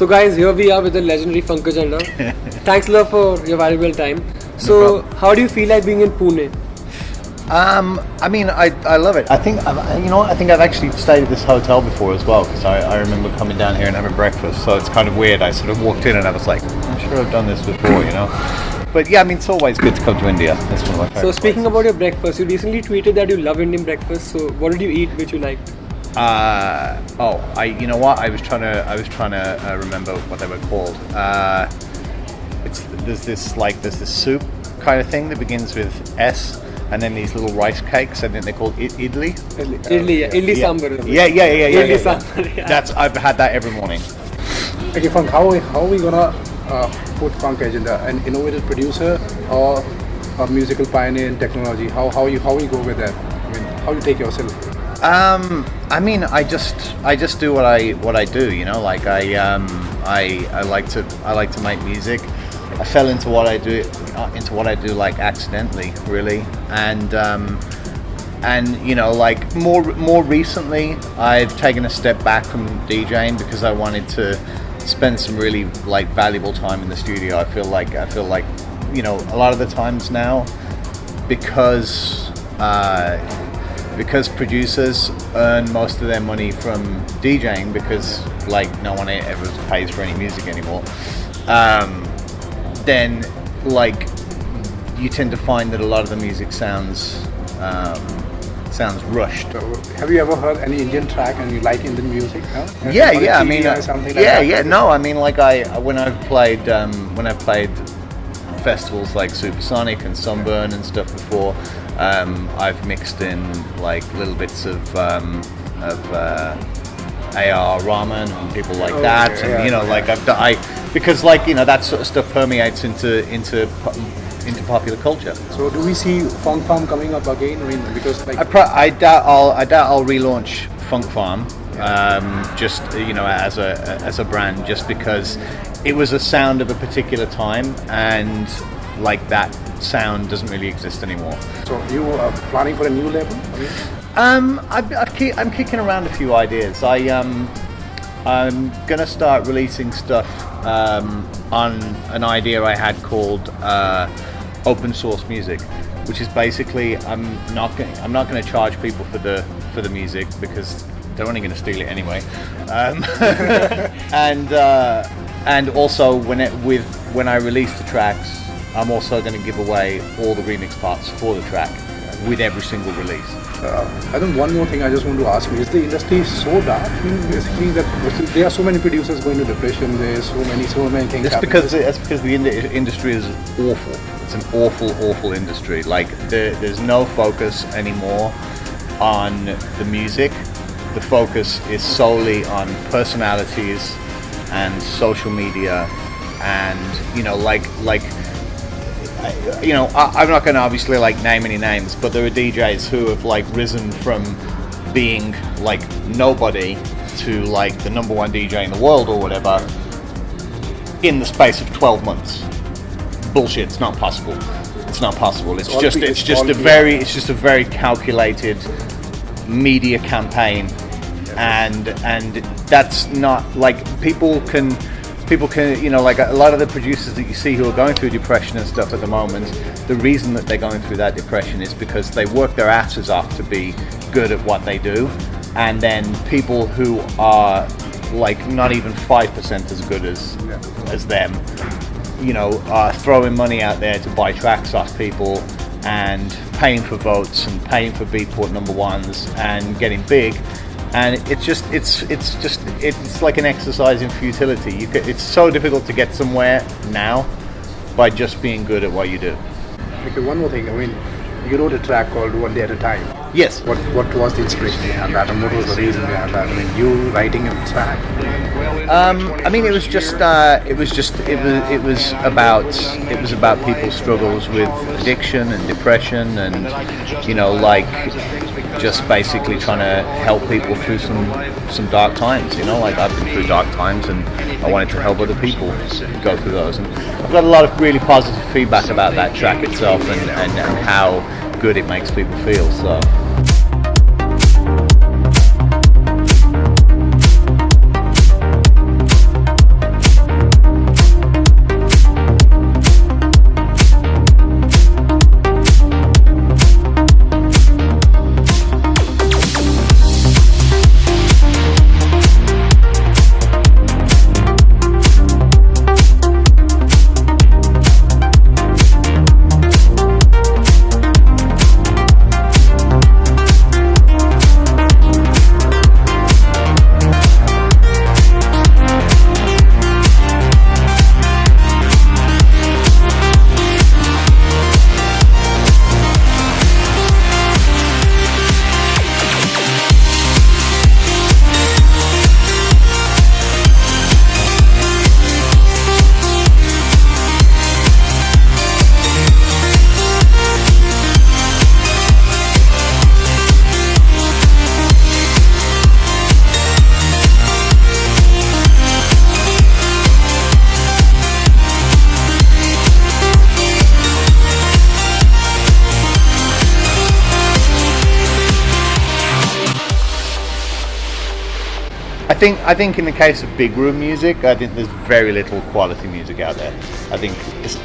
So guys, here we are with the legendary Funkagenda. Thanks a lot for your valuable time. So, how do you feel like being in Pune? I mean, I love it. I think I've actually stayed at this hotel before as well, because I remember coming down here and having breakfast. So it's kind of weird. I sort of walked in and I was like, I'm sure I've done this before, you know. But yeah, I mean, it's always good to come to India. That's one of my favorite So speaking places. about your breakfast, you recently tweeted that you love Indian breakfast. So what did you eat which you liked? You know what? I was trying to remember what they were called. There's this soup kind of thing that begins with S, and then these little rice cakes. I think they're called idli. Idli sambar. Yeah. Idli sambar. Yeah. I've had that every morning. Okay, Funk, how are we gonna put Funkagenda, an innovative producer or a musical pioneer in technology? How you go with that? I mean, how you take yourself? I mean, I just do what I do, you know. Like I like to make music. I fell into what I do like accidentally, really, and you know, like more recently, I've taken a step back from DJing because I wanted to spend some really like valuable time in the studio. I feel like you know, a lot of the times now, because producers earn most of their money from DJing, because like no one ever pays for any music anymore, then like you tend to find that a lot of the music sounds rushed. So, have you ever heard any Indian track and you like Indian music? No? Yeah. I mean, something like that? yeah. No, I mean, like when I've played festivals like Supersonic and Sunburn and stuff before, I've mixed in like little bits of A.R. Rahman and people like that, yeah, and you know, like because like, you know, that sort of stuff permeates into popular culture. So do we see Funk Farm coming up again? I mean, because like I doubt I'll relaunch Funk Farm, just, you know, as a brand, just because it was a sound of a particular time, and like that sound doesn't really exist anymore. So you are planning for a new label? I'm kicking around a few ideas. I'm gonna start releasing stuff on an idea I had called open source music, which is basically I'm not going to charge people for the music, because they're only going to steal it anyway. And also when I release the tracks, I'm also going to give away all the remix parts for the track with every single release. I think one more thing I just want to ask you, is the industry so dark? I mean, basically that there are so many producers going to depression, there's so many things That's happening. because the industry is awful. It's an awful industry. Like there's no focus anymore on the music. The focus is solely on personalities and social media, and you know, I'm not going to obviously like name any names, but there are DJs who have like risen from being like nobody to like the number one DJ in the world or whatever in the space of 12 months. Bullshit. It's not possible. It's just a very calculated media campaign, and that's not like people can, you know, like a lot of the producers that you see who are going through depression and stuff at the moment, the reason that they're going through that depression is because they work their asses off to be good at what they do, and then people who are like not even 5% as good as them, you know, are throwing money out there to buy tracks off people and paying for votes and paying for Beatport number ones and getting big. And it's like an exercise in futility. It's so difficult to get somewhere now by just being good at what you do. Okay, one more thing. I mean, you wrote a track called One Day at a Time. Yes. What was the inspiration behind that, and what was the reason behind that? I mean, you writing a track. I mean, it was about people's struggles with addiction and depression, and you know, like just basically trying to help people through some dark times. You know, like I've been through dark times, and I wanted to help other people go through those. And I've got a lot of really positive feedback about that track itself, and how good it makes people feel. So. think in the case of big room music, I think there's very little quality music out there. I think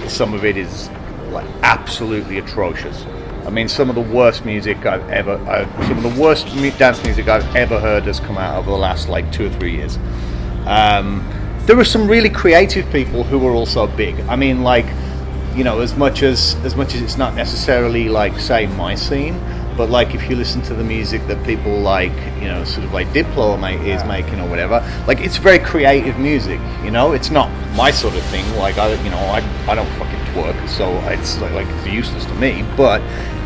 some of it is like absolutely atrocious. I mean, some of the worst dance music I've ever heard has come out over the last like 2 or 3 years. There are some really creative people who are also big. I mean, like, you know, as much as it's not necessarily like, say, my scene, but like if you listen to the music that people like, you know, sort of like Diplo is making or whatever, like it's very creative music. You know, it's not my sort of thing. Like I don't fucking twerk, so it's like it's useless to me. But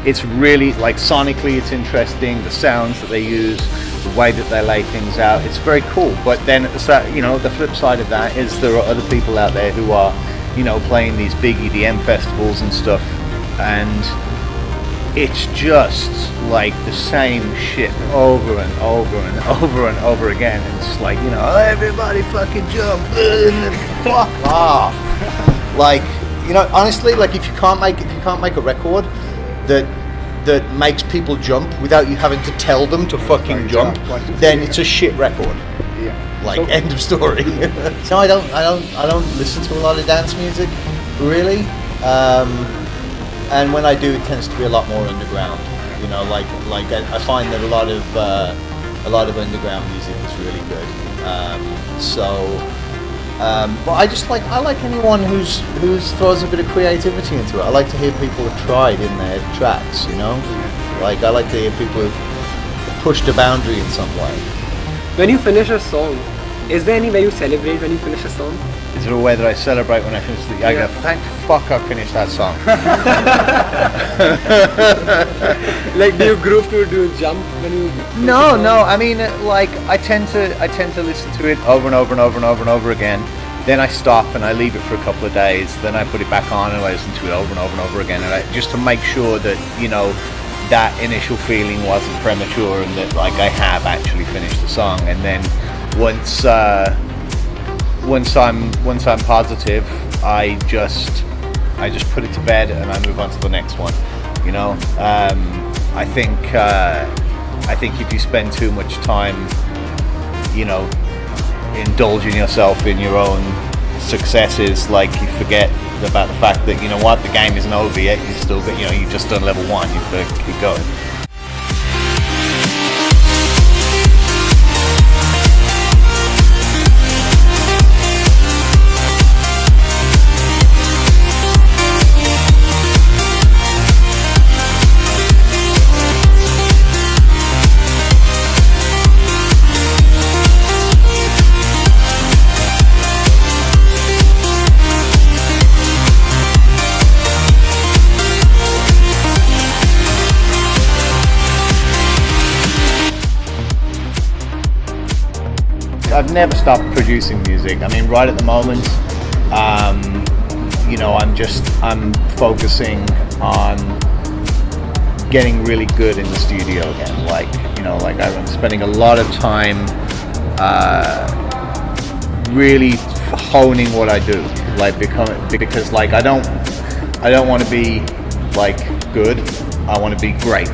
it's really like sonically, it's interesting. The sounds that they use, the way that they lay things out, it's very cool. But then, you know, the flip side of that is there are other people out there who are, you know, playing these big EDM festivals and stuff, and it's just like the same shit over and over and over and over again. And it's just like, you know, everybody fucking jump, fuck off. Like, you know, honestly, like if you can't make a record that makes people jump without you having to tell them to fucking jump, then it's a shit record. Yeah. Like, end of story. So I don't listen to a lot of dance music, really. And when I do, it tends to be a lot more underground. You know, like I find that a lot of underground music is really good. But I like anyone who's throws a bit of creativity into it. I like to hear people have tried in their tracks. You know, like I like to hear people who've pushed a boundary in some way. When you finish a song, is there any way you celebrate when you finish a song? Is there a way that I celebrate when I finish it? I go, thank fuck I finished that song. Like, do you groove to do jump when you? No. I mean, like I tend to listen to it over and over and over and over and over again. Then I stop and I leave it for a couple of days. Then I put it back on and I listen to it over and over and over again, and just to make sure that, you know, that initial feeling wasn't premature and that like I have actually finished the song. And then once I'm positive, I just put it to bed and I move on to the next one. You know, I think if you spend too much time, you know, indulging yourself in your own successes, like you forget about the fact that, you know what, the game isn't over yet. You still got, you know, you've just done level 1. You've got to keep going. I've never stopped producing music. I mean, right at the moment, you know, I'm focusing on getting really good in the studio again. Like, you know, like I'm spending a lot of time really honing what I do, like because like I don't want to be like good. I want to be great.